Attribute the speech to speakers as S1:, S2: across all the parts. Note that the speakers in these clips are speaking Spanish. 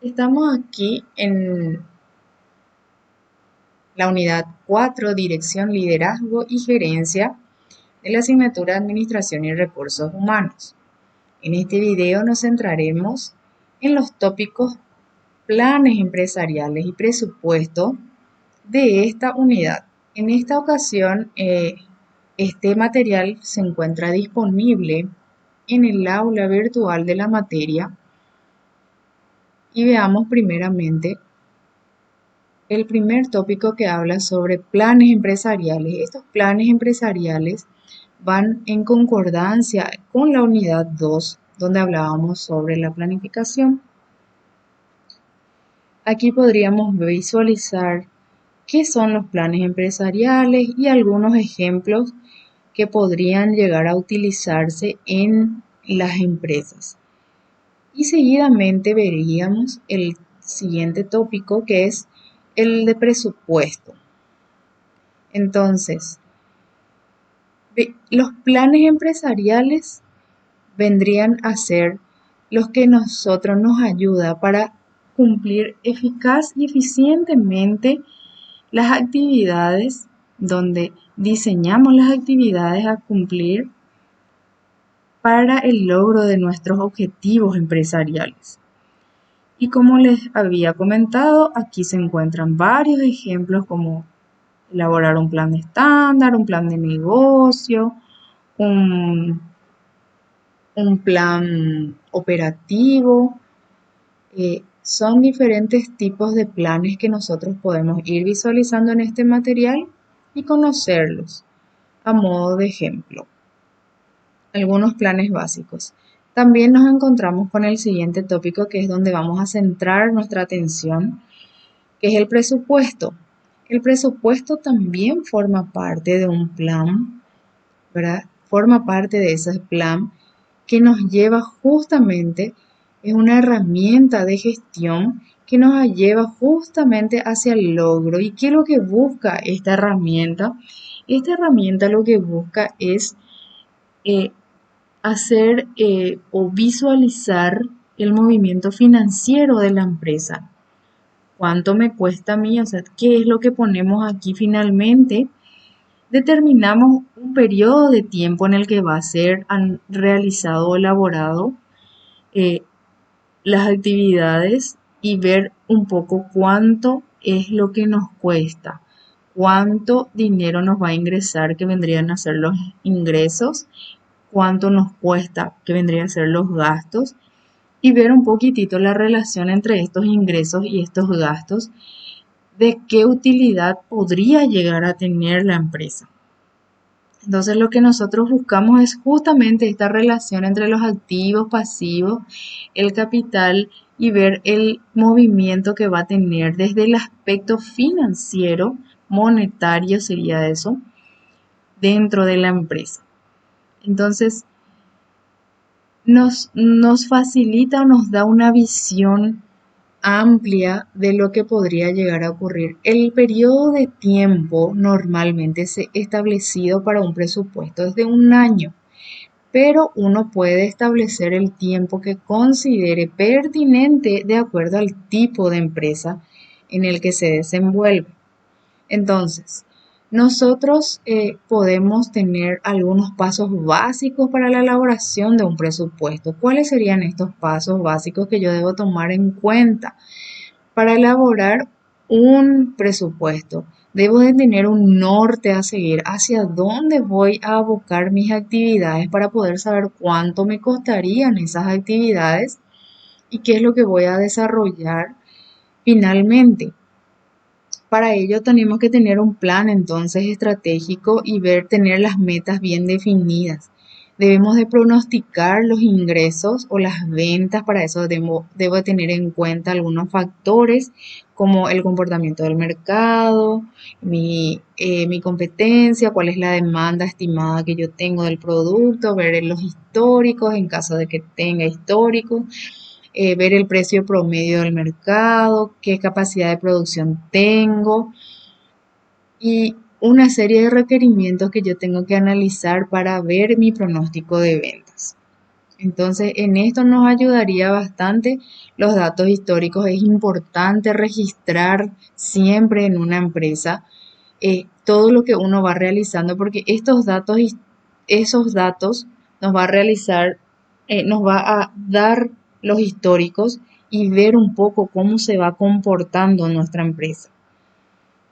S1: Estamos aquí en la unidad 4, Dirección, Liderazgo y Gerencia de la asignatura Administración y Recursos Humanos. En este video nos centraremos en los tópicos planes empresariales y presupuesto de esta unidad. En esta ocasión, este material se encuentra disponible en el aula virtual de la materia y veamos primeramente el primer tópico que habla sobre planes empresariales. Estos planes empresariales van en concordancia con la unidad 2, donde hablábamos sobre la planificación. Aquí podríamos visualizar qué son los planes empresariales y algunos ejemplos que podrían llegar a utilizarse en las empresas. Y seguidamente veríamos el siguiente tópico, que es el de presupuesto. Entonces, los planes empresariales vendrían a ser los que nosotros nos ayuda para cumplir eficaz y eficientemente las actividades, donde diseñamos las actividades a cumplir para el logro de nuestros objetivos empresariales. Y como les había comentado, aquí se encuentran varios ejemplos como elaborar un plan estándar, un plan de negocio, un, un plan operativo. Son diferentes tipos de planes que nosotros podemos ir visualizando en este material y conocerlos a modo de ejemplo. Algunos planes básicos. También nos encontramos con el siguiente tópico, que es donde vamos a centrar nuestra atención, que es el presupuesto. El presupuesto también forma parte de un plan, ¿verdad? Forma parte de ese plan que nos lleva justamente, es una herramienta de gestión que nos lleva justamente hacia el logro. ¿Y qué es lo que busca esta herramienta? Esta herramienta lo que busca es hacer o visualizar el movimiento financiero de la empresa. ¿Cuánto me cuesta a mí? O sea, ¿qué es lo que ponemos aquí finalmente? Determinamos un periodo de tiempo en el que va a ser realizado o elaborado eh, las actividades y ver un poco cuánto es lo que nos cuesta, cuánto dinero nos va a ingresar, que vendrían a ser los ingresos, cuánto nos cuesta, que vendrían a ser los gastos, y ver un poquitito la relación entre estos ingresos y estos gastos, de qué utilidad podría llegar a tener la empresa. Entonces lo que nosotros buscamos es justamente esta relación entre los activos, pasivos, el capital y ver el movimiento que va a tener desde el aspecto financiero, monetario sería eso, dentro de la empresa. Entonces nos facilita o nos da una visión amplia de lo que podría llegar a ocurrir. El periodo de tiempo normalmente es establecido para un presupuesto es de un año, pero uno puede establecer el tiempo que considere pertinente de acuerdo al tipo de empresa en el que se desenvuelve. Entonces, nosotros podemos tener algunos pasos básicos para la elaboración de un presupuesto. ¿Cuáles serían estos pasos básicos que yo debo tomar en cuenta para elaborar un presupuesto? Debo de tener un norte a seguir, hacia dónde voy a abocar mis actividades para poder saber cuánto me costarían esas actividades y qué es lo que voy a desarrollar finalmente. Para ello tenemos que tener un plan entonces estratégico y tener las metas bien definidas. Debemos de pronosticar los ingresos o las ventas. Para eso debo tener en cuenta algunos factores como el comportamiento del mercado, mi competencia, cuál es la demanda estimada que yo tengo del producto, ver los históricos en caso de que tenga históricos, ver el precio promedio del mercado, qué capacidad de producción tengo y una serie de requerimientos que yo tengo que analizar para ver mi pronóstico de ventas. Entonces, en esto nos ayudaría bastante los datos históricos. Es importante registrar siempre en una empresa todo lo que uno va realizando, porque esos datos nos va a realizar, nos va a dar los históricos y ver un poco cómo se va comportando nuestra empresa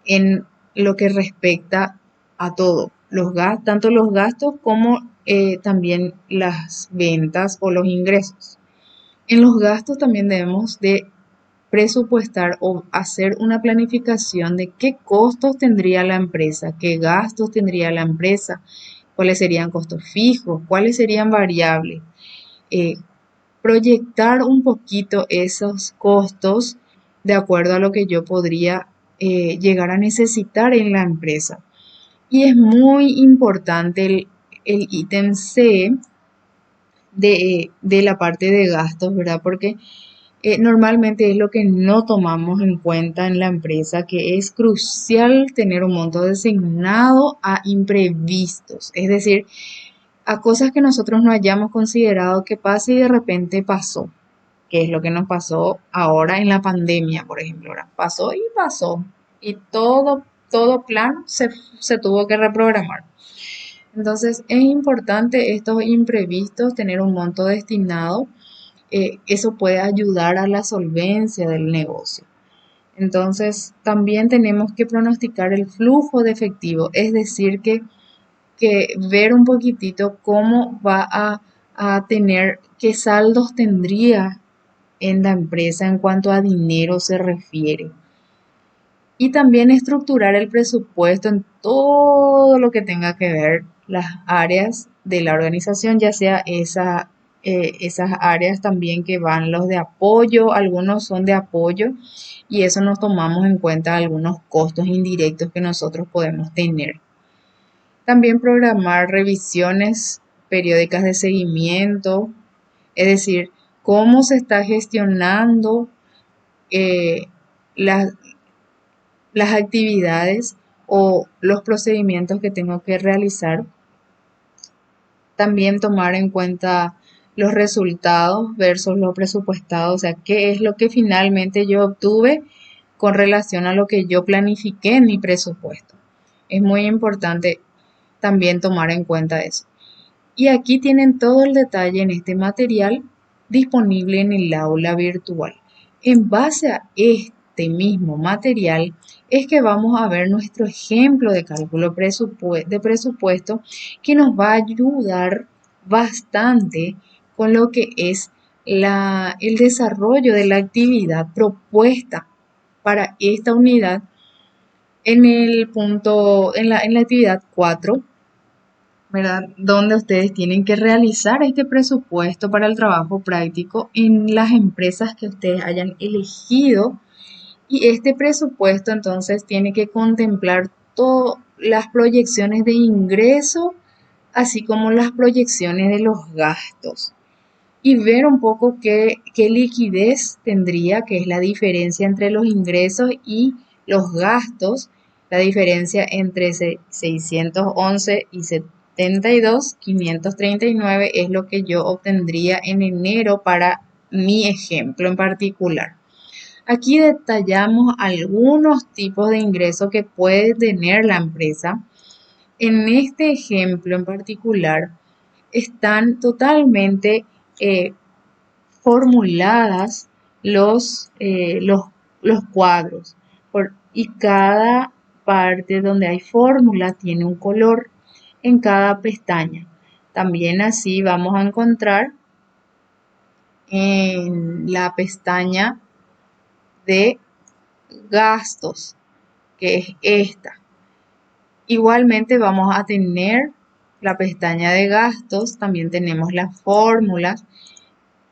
S1: en lo que respecta a todo, tanto los gastos como también las ventas o los ingresos. En los gastos también debemos de presupuestar o hacer una planificación de qué costos tendría la empresa, qué gastos tendría la empresa, cuáles serían costos fijos, cuáles serían variables. Eh, Proyectar un poquito esos costos de acuerdo a lo que yo podría llegar a necesitar en la empresa. Y es muy importante el ítem C de la parte de gastos, ¿verdad? Porque normalmente es lo que no tomamos en cuenta en la empresa, que es crucial tener un monto designado a imprevistos, es decir, a cosas que nosotros no hayamos considerado que pase y de repente pasó, que es lo que nos pasó ahora en la pandemia, por ejemplo. Ahora pasó y pasó, y todo plan se tuvo que reprogramar. Entonces es importante estos imprevistos, tener un monto destinado. Eso puede ayudar a la solvencia del negocio. Entonces, también tenemos que pronosticar el flujo de efectivo, es decir, que ver un poquitito cómo va a tener, qué saldos tendría en la empresa en cuanto a dinero se refiere. Y también estructurar el presupuesto en todo lo que tenga que ver las áreas de la organización, ya sea esas áreas también que van los de apoyo, algunos son de apoyo y eso nos tomamos en cuenta algunos costos indirectos que nosotros podemos tener. También programar revisiones periódicas de seguimiento, es decir, cómo se está gestionando eh, las, las actividades o los procedimientos que tengo que realizar. También tomar en cuenta los resultados versus lo presupuestado, o sea, qué es lo que finalmente yo obtuve con relación a lo que yo planifiqué en mi presupuesto. Es muy importante también tomar en cuenta eso. Y aquí tienen todo el detalle en este material disponible en el aula virtual. En base a este mismo material es que vamos a ver nuestro ejemplo de cálculo de presupuesto que nos va a ayudar bastante con lo que es el desarrollo de la actividad propuesta para esta unidad en el punto, en la actividad 4, ¿verdad? Donde ustedes tienen que realizar este presupuesto para el trabajo práctico en las empresas que ustedes hayan elegido. Y este presupuesto entonces tiene que contemplar todas las proyecciones de ingreso, así como las proyecciones de los gastos. Y ver un poco qué liquidez tendría, que es la diferencia entre los ingresos y los gastos, la diferencia entre 611 y 539 es lo que yo obtendría en enero para mi ejemplo en particular. Aquí detallamos algunos tipos de ingresos que puede tener la empresa. En este ejemplo en particular están totalmente eh, formuladas los cuadros y cada parte donde hay fórmula tiene un color en cada pestaña. También así vamos a encontrar en la pestaña de gastos, que es esta. Igualmente vamos a tener la pestaña de gastos, también tenemos las fórmulas.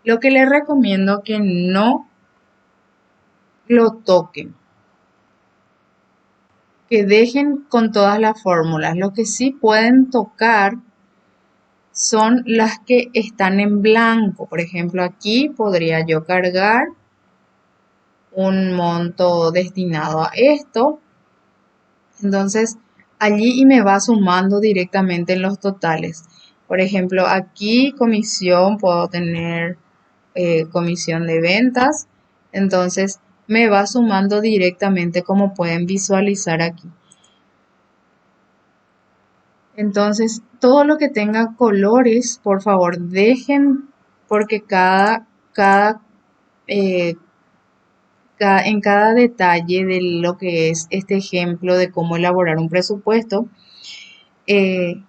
S1: Lo que les recomiendo que no lo toquen, que dejen con todas las fórmulas. Lo que sí pueden tocar son las que están en blanco. Por ejemplo, aquí podría yo cargar un monto destinado a esto. Entonces, allí y me va sumando directamente en los totales. Por ejemplo, aquí comisión, puedo tener comisión de ventas, entonces me va sumando directamente como pueden visualizar aquí. Entonces, todo lo que tenga colores, por favor, dejen, porque cada, eh, en cada detalle de lo que es este ejemplo de cómo elaborar un presupuesto, eh,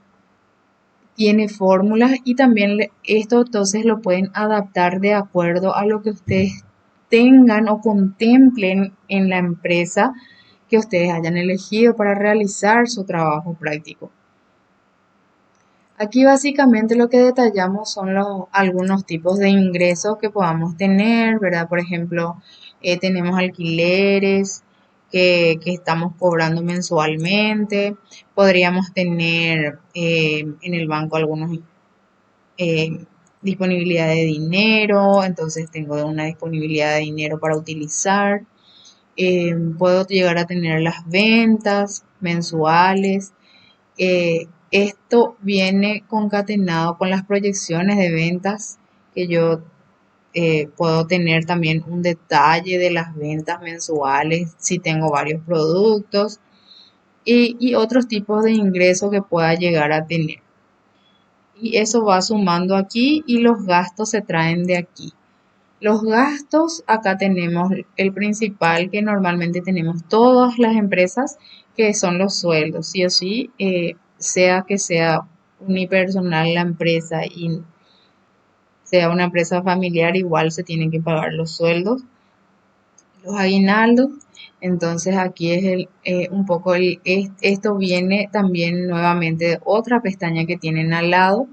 S1: tiene fórmulas y también esto entonces lo pueden adaptar de acuerdo a lo que ustedes tengan o contemplen en la empresa que ustedes hayan elegido para realizar su trabajo práctico. Aquí básicamente lo que detallamos son algunos tipos de ingresos que podamos tener, ¿verdad? Por ejemplo, tenemos alquileres que estamos cobrando mensualmente. Podríamos tener en el banco algunos eh, disponibilidad de dinero, entonces tengo una disponibilidad de dinero para utilizar. Puedo llegar a tener las ventas mensuales. Esto viene concatenado con las proyecciones de ventas que yo puedo tener también un detalle de las ventas mensuales si tengo varios productos y otros tipos de ingresos que pueda llegar a tener. Y eso va sumando aquí y los gastos se traen de aquí. Los gastos, acá tenemos el principal que normalmente tenemos todas las empresas, que son los sueldos, sí o sí, sea que sea unipersonal la empresa y sea una empresa familiar, igual se tienen que pagar los sueldos, los aguinaldos. Entonces aquí es un poco esto viene también nuevamente de otra pestaña que tienen al lado,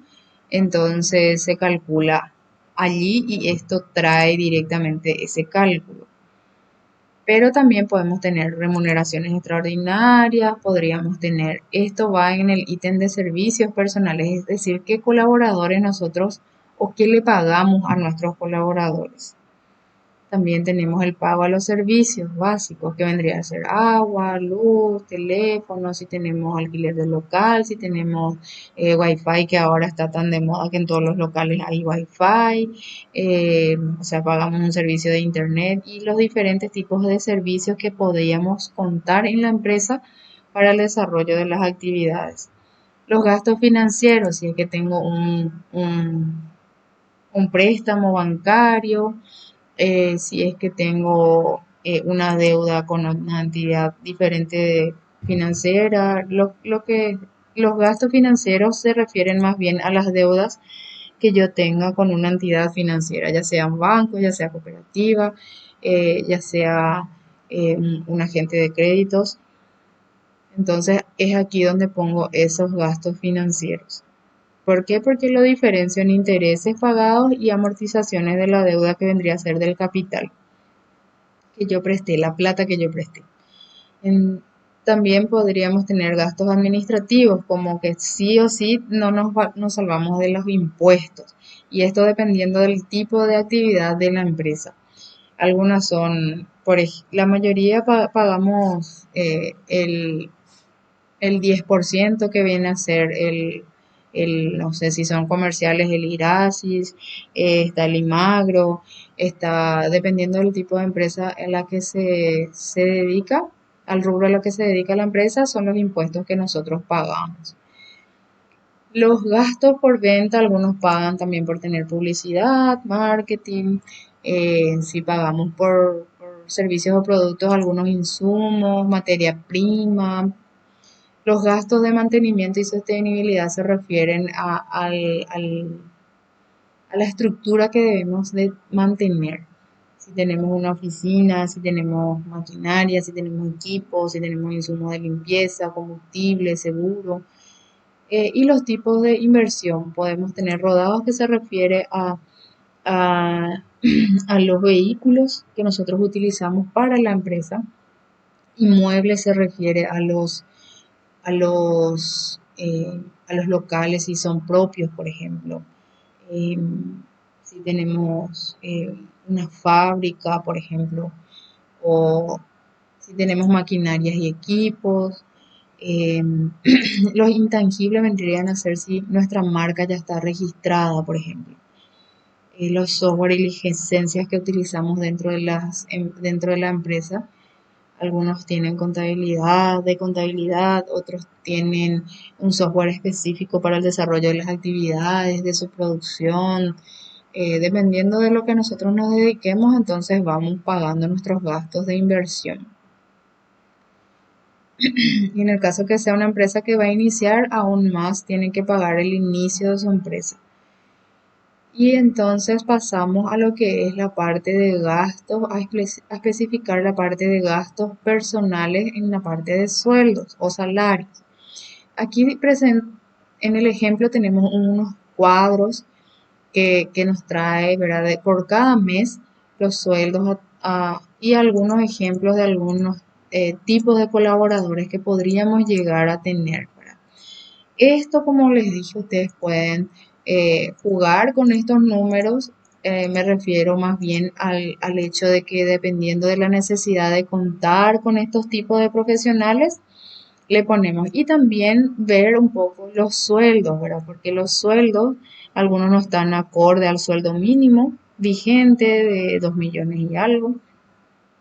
S1: entonces se calcula allí y esto trae directamente ese cálculo. Pero también podemos tener remuneraciones extraordinarias, podríamos tener, esto va en el ítem de servicios personales, es decir, qué colaboradores nosotros o qué le pagamos a nuestros colaboradores. También tenemos el pago a los servicios básicos, que vendría a ser agua, luz, teléfono, si tenemos alquiler de local, si tenemos wifi, que ahora está tan de moda que en todos los locales hay wifi, o sea, pagamos un servicio de internet y los diferentes tipos de servicios que podríamos contar en la empresa para el desarrollo de las actividades. Los gastos financieros, si es que tengo un préstamo bancario, si es que tengo una deuda con una entidad diferente financiera, los gastos financieros se refieren más bien a las deudas que yo tenga con una entidad financiera, ya sea un banco, ya sea cooperativa, ya sea un agente de créditos. Entonces es aquí donde pongo esos gastos financieros. ¿Por qué? Porque lo diferencio en intereses pagados y amortizaciones de la deuda que vendría a ser del capital que yo presté, la plata que yo presté. En- También podríamos tener gastos administrativos, como que sí o sí no nos salvamos de los impuestos. Y esto dependiendo del tipo de actividad de la empresa. Algunas son, la mayoría pagamos el 10% que viene a ser no sé si son comerciales, el IRASIS, está el IMAGRO, está dependiendo del tipo de empresa en la que se dedica, al rubro a lo que se dedica la empresa, son los impuestos que nosotros pagamos. Los gastos por venta, algunos pagan también por tener publicidad, marketing, si pagamos por servicios o productos, algunos insumos, materia prima, los gastos de mantenimiento y sostenibilidad se refieren a la estructura que debemos de mantener. Si tenemos una oficina, si tenemos maquinaria, si tenemos equipos, si tenemos insumos de limpieza, combustible, seguro. Y los tipos de inversión. Podemos tener rodados que se refiere a, a los vehículos que nosotros utilizamos para la empresa. Inmuebles se refiere a los locales si son propios, por ejemplo. Eh, si tenemos una fábrica, por ejemplo, o si tenemos maquinarias y equipos. Eh, los intangibles vendrían a ser si nuestra marca ya está registrada, por ejemplo. Los software y licencias que utilizamos dentro de la empresa. Algunos tienen contabilidad, otros tienen un software específico para el desarrollo de las actividades, de su producción. Dependiendo de lo que nosotros nos dediquemos, entonces vamos pagando nuestros gastos de inversión. Y en el caso que sea una empresa que va a iniciar, aún más tienen que pagar el inicio de su empresa. Y entonces pasamos a lo que es la parte de gastos, a especificar la parte de gastos personales en la parte de sueldos o salarios. Aquí en el ejemplo tenemos unos cuadros que nos trae, ¿verdad? Por cada mes los sueldos y algunos ejemplos de algunos tipos de colaboradores que podríamos llegar a tener, ¿verdad? Esto, como les dije, ustedes pueden jugar con estos números. Me refiero más bien al hecho de que dependiendo de la necesidad de contar con estos tipos de profesionales, le ponemos. Y también ver un poco los sueldos, ¿verdad? Porque los sueldos, algunos no están acorde al sueldo mínimo vigente de 2 millones y algo.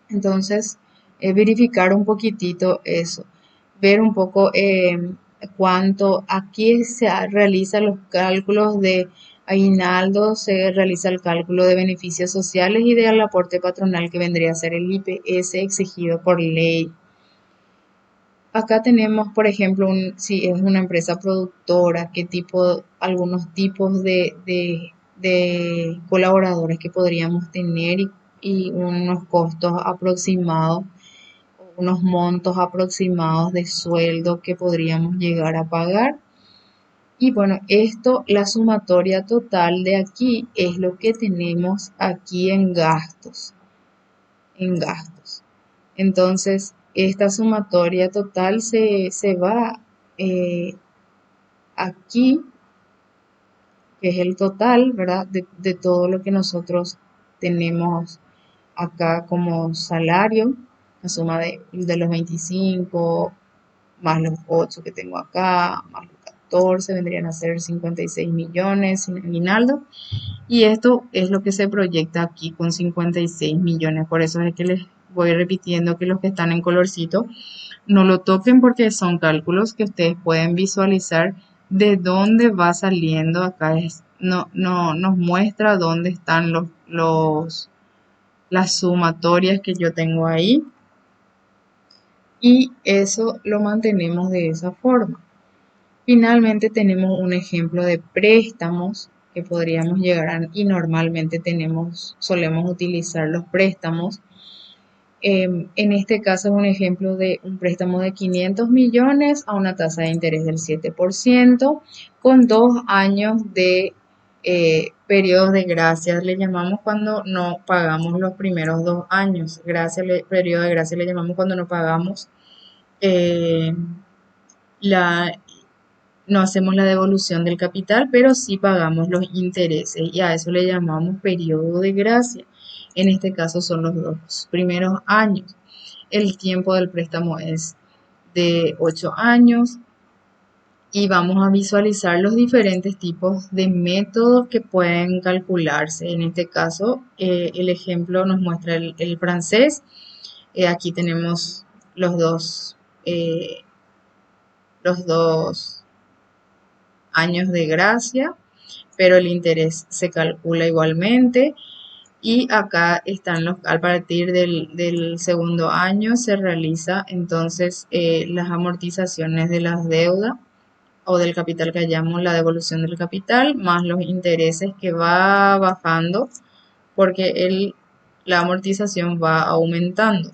S1: Entonces, verificar un poquitito eso, ver un poco cuánto aquí realizan los cálculos de aguinaldo, se realiza el cálculo de beneficios sociales y del aporte patronal que vendría a ser el IPS exigido por ley. Acá tenemos, por ejemplo, si es una empresa productora, algunos tipos de colaboradores que podríamos tener y unos costos aproximados, unos montos aproximados de sueldo que podríamos llegar a pagar. Y bueno, la sumatoria total de aquí es lo que tenemos aquí en gastos, Entonces, esta sumatoria total se va aquí, que es el total, ¿verdad? De todo lo que nosotros tenemos acá como salario, la suma de los 25 más los 8 que tengo acá, más los 14, vendrían a ser 56 millones sin aguinaldo. Y esto es lo que se proyecta aquí con 56 millones. Por eso es que les voy repitiendo que los que están en colorcito no lo toquen porque son cálculos que ustedes pueden visualizar de dónde va saliendo. Acá no nos muestra dónde están las sumatorias que yo tengo ahí. Y eso lo mantenemos de esa forma. Finalmente tenemos un ejemplo de préstamos que podríamos llegar y normalmente solemos utilizar los préstamos. En este caso es un ejemplo de un préstamo de 500 millones a una tasa de interés del 7% con 2 años de periodos de gracia. Le llamamos cuando no pagamos los primeros 2 años. Periodo de gracia le llamamos cuando no pagamos eh, la no hacemos la devolución del capital, pero sí pagamos los intereses y a eso le llamamos periodo de gracia. En este caso son los 2 primeros años. El tiempo del préstamo es de 8 años y vamos a visualizar los diferentes tipos de métodos que pueden calcularse. En este caso, el ejemplo nos muestra el francés. Aquí tenemos eh, los dos años de gracia, pero el interés se calcula igualmente. Y acá están a partir del segundo año se realiza entonces las amortizaciones de las deudas o del capital que hayamos, la devolución del capital, más los intereses que va bajando porque la amortización va aumentando.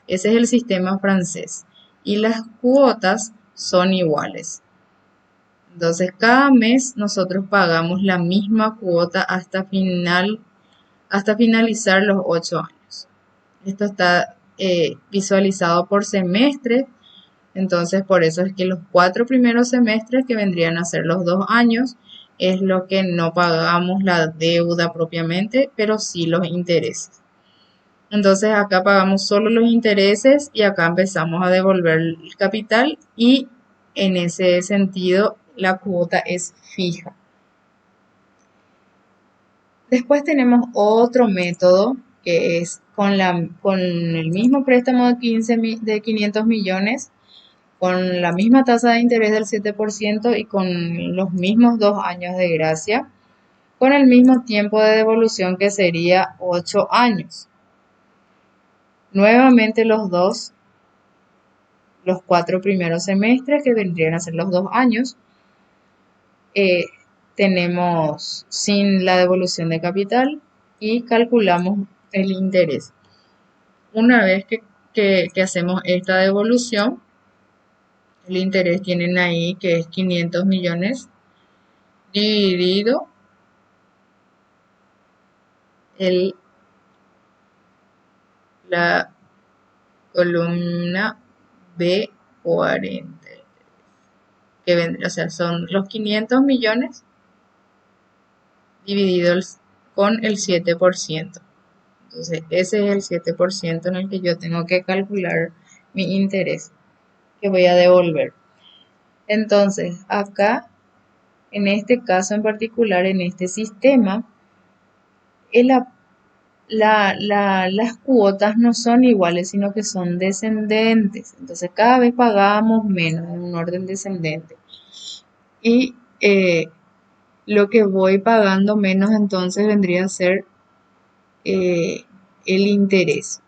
S1: Ese es el sistema francés. Y las cuotas son iguales. Entonces, cada mes nosotros pagamos la misma cuota hasta finalizar los 8 años. Esto está visualizado por semestre, entonces por eso es que los 4 primeros semestres, que vendrían a ser los 2 años, es lo que no pagamos la deuda propiamente, pero sí los intereses. Entonces acá pagamos solo los intereses y acá empezamos a devolver el capital y en ese sentido la cuota es fija. Después tenemos otro método que es con el mismo préstamo de 500 millones, con la misma tasa de interés del 7% y con los mismos 2 años de gracia, con el mismo tiempo de devolución que sería 8 años. Nuevamente los 4 primeros semestres, que vendrían a ser los 2 años, eh, tenemos sin la devolución de capital y calculamos el interés. Una vez que hacemos esta devolución, el interés tienen ahí que es 500 millones dividido el, la columna B40, que vendría, o sea, son los 500 millones divididos con el 7%. Entonces, ese es el 7% en el que yo tengo que calcular mi interés que voy a devolver. Entonces, acá, en este caso en particular, en este sistema, el las cuotas no son iguales, sino que son descendentes. Entonces, cada vez pagamos menos en un orden descendente. Y lo que voy pagando menos entonces vendría a ser eh, el interés.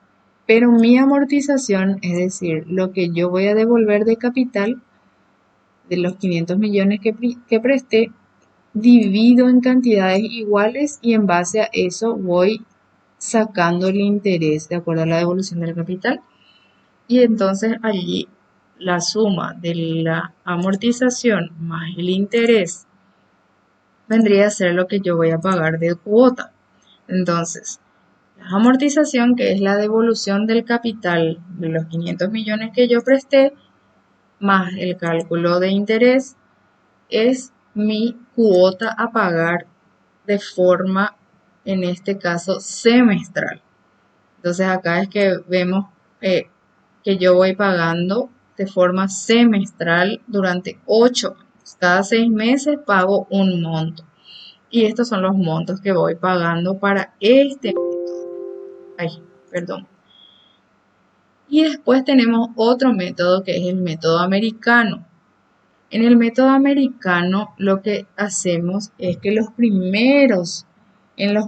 S1: Pero mi amortización, es decir, lo que yo voy a devolver de capital, de los 500 millones que presté, divido en cantidades iguales y en base a eso voy sacando el interés de acuerdo a la devolución del capital. Y entonces allí la suma de la amortización más el interés vendría a ser lo que yo voy a pagar de cuota. Entonces, la amortización, que es la devolución del capital de los 500 millones que yo presté, más el cálculo de interés, es mi cuota a pagar de forma, en este caso, semestral. Entonces acá es que vemos que yo voy pagando de forma semestral durante 8 años. Cada 6 meses pago un monto. Y estos son los montos que voy pagando para este método. Ay, perdón. Y después tenemos otro método que es el método americano. En el método americano lo que hacemos es que en los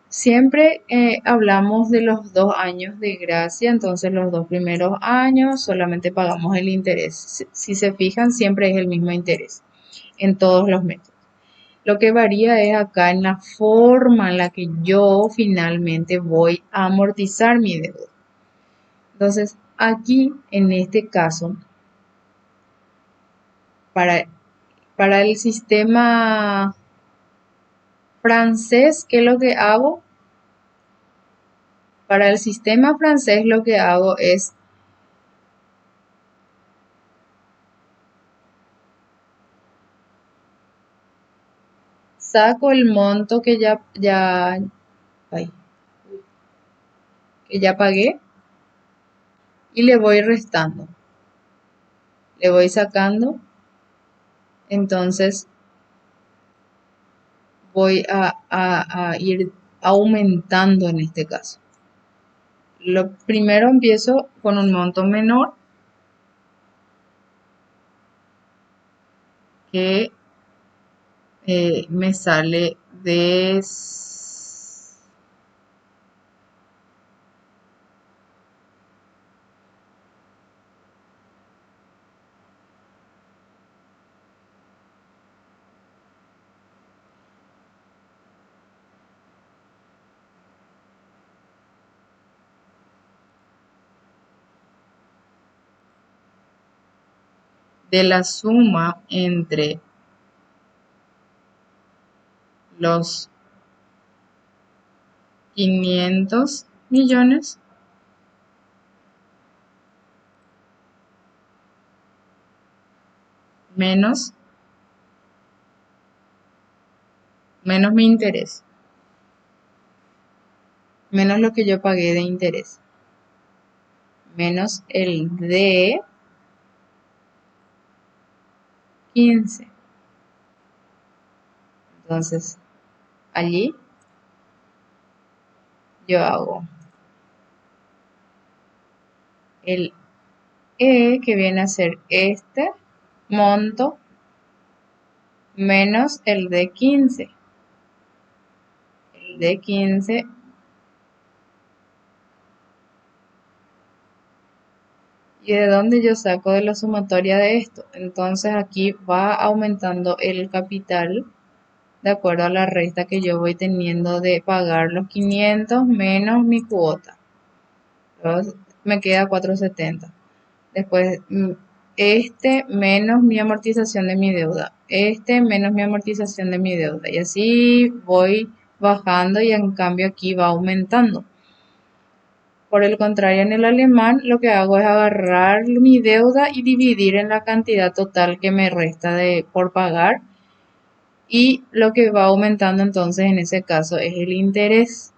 S1: siempre hablamos de los 2 años de gracia, entonces los 2 primeros años solamente pagamos el interés. Si se fijan, siempre es el mismo interés en todos los métodos. Lo que varía es acá en la forma en la que yo finalmente voy a amortizar mi deuda. Entonces, aquí, en este caso, para, para el sistema francés, ¿qué es lo que hago? Para el sistema francés lo que hago es saco el monto ay, que ya pagué y le voy restando. Le voy sacando, entonces voy a ir aumentando en este caso. Lo primero empiezo con un monto menor que me sale de la suma entre los 500 millones menos, menos mi interés. menos lo que yo pagué de interés, menos el de 15. Entonces, allí yo hago el E, que viene a ser este monto, menos el de 15. El de 15. ¿Y de dónde yo saco de la sumatoria de esto? Entonces aquí va aumentando el capital de acuerdo a la resta que yo voy teniendo de pagar los 500 menos mi cuota. Entonces, me queda 470. Después, este menos mi amortización de mi deuda. Este menos mi amortización de mi deuda. Y así voy bajando y en cambio aquí va aumentando. Por el contrario, en el alemán lo que hago es agarrar mi deuda y dividir en la cantidad total que me resta por pagar. Y lo que va aumentando entonces en ese caso es el interés.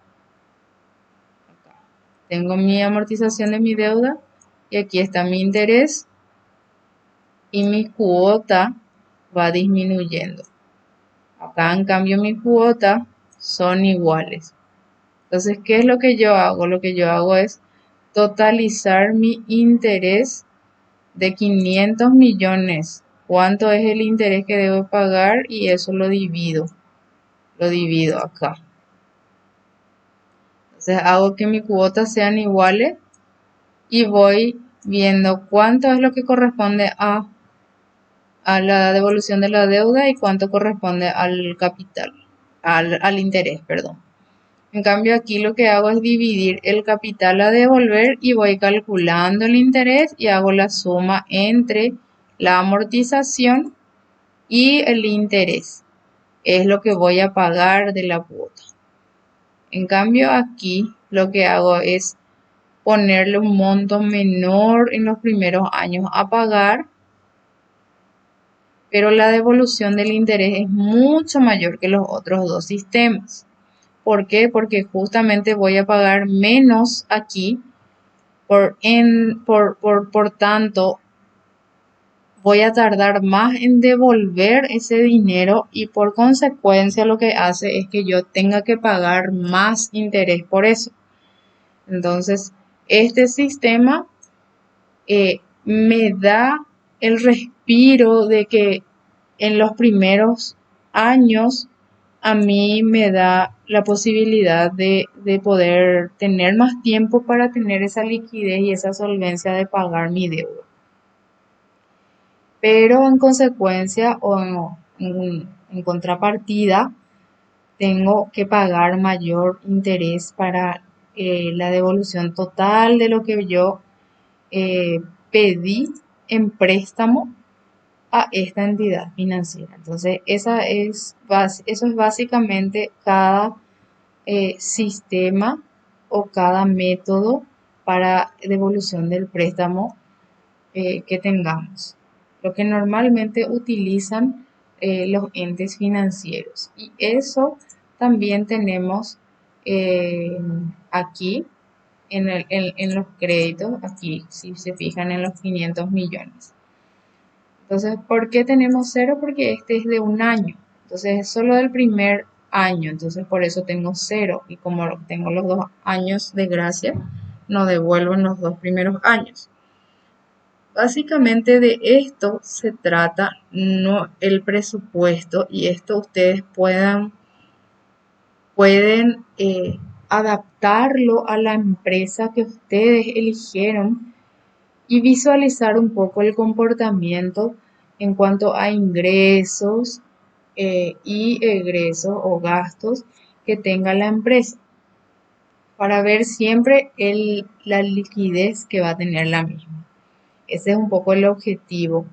S1: Acá tengo mi amortización de mi deuda y aquí está mi interés y mi cuota va disminuyendo. Acá en cambio mi cuota son iguales. Entonces, ¿qué es lo que yo hago? Lo que yo hago es totalizar mi interés de 500 millones. ¿Cuánto es el interés que debo pagar? Y eso lo divido. Lo divido acá. Entonces hago que mis cuotas sean iguales y voy viendo cuánto es lo que corresponde a la devolución de la deuda y cuánto corresponde al capital, al interés, perdón. En cambio aquí lo que hago es dividir el capital a devolver y voy calculando el interés y hago la suma entre la amortización y el interés. Es lo que voy a pagar de la cuota. En cambio aquí lo que hago es ponerle un monto menor en los primeros años a pagar, pero la devolución del interés es mucho mayor que los otros dos sistemas. ¿Por qué? Porque justamente voy a pagar menos aquí, por tanto, voy a tardar más en devolver ese dinero y por consecuencia lo que hace es que yo tenga que pagar más interés por eso. Entonces, este sistema me da el respiro de que en los primeros años a mí me da la posibilidad de poder tener más tiempo para tener esa liquidez y esa solvencia de pagar mi deuda. Pero en consecuencia o en contrapartida, tengo que pagar mayor interés para la devolución total de lo que yo pedí en préstamo a esta entidad financiera. Entonces, eso es básicamente cada sistema o cada método para devolución del préstamo que tengamos. Lo que normalmente utilizan los entes financieros. Y eso también tenemos aquí en los créditos, aquí si se fijan en los 500 millones. Entonces, ¿por qué tenemos cero? Porque este es de un año. Entonces, es solo del primer año. Entonces, por eso tengo cero. Y como tengo los 2 años de gracia, no devuelvo en los 2 primeros años. Básicamente de esto se trata no el presupuesto y esto ustedes pueden adaptarlo a la empresa que ustedes eligieron y visualizar un poco el comportamiento en cuanto a ingresos y egresos o gastos que tenga la empresa para ver siempre la liquidez que va a tener la misma. Ese es un poco el objetivo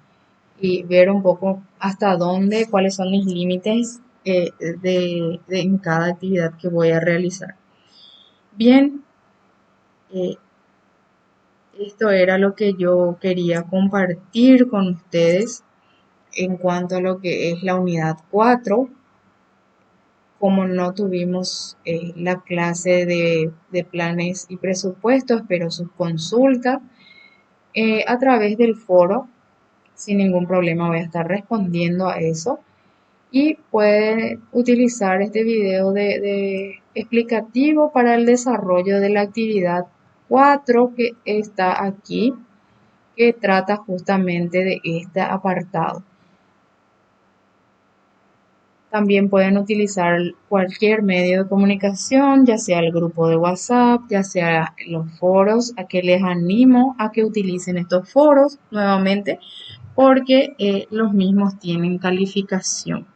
S1: y ver un poco hasta dónde, cuáles son mis límites en cada actividad que voy a realizar. Bien, eh, esto era lo que yo quería compartir con ustedes en cuanto a lo que es la unidad 4. como no tuvimos la clase de planes y presupuestos, pero sus consultas a través del foro, sin ningún problema voy a estar respondiendo a eso. Y puede utilizar este video de explicativo para el desarrollo de la actividad 4 que está aquí, que trata justamente de este apartado. También pueden utilizar cualquier medio de comunicación, ya sea el grupo de WhatsApp, ya sea los foros, a que les animo a que utilicen estos foros nuevamente, porque los mismos tienen calificación.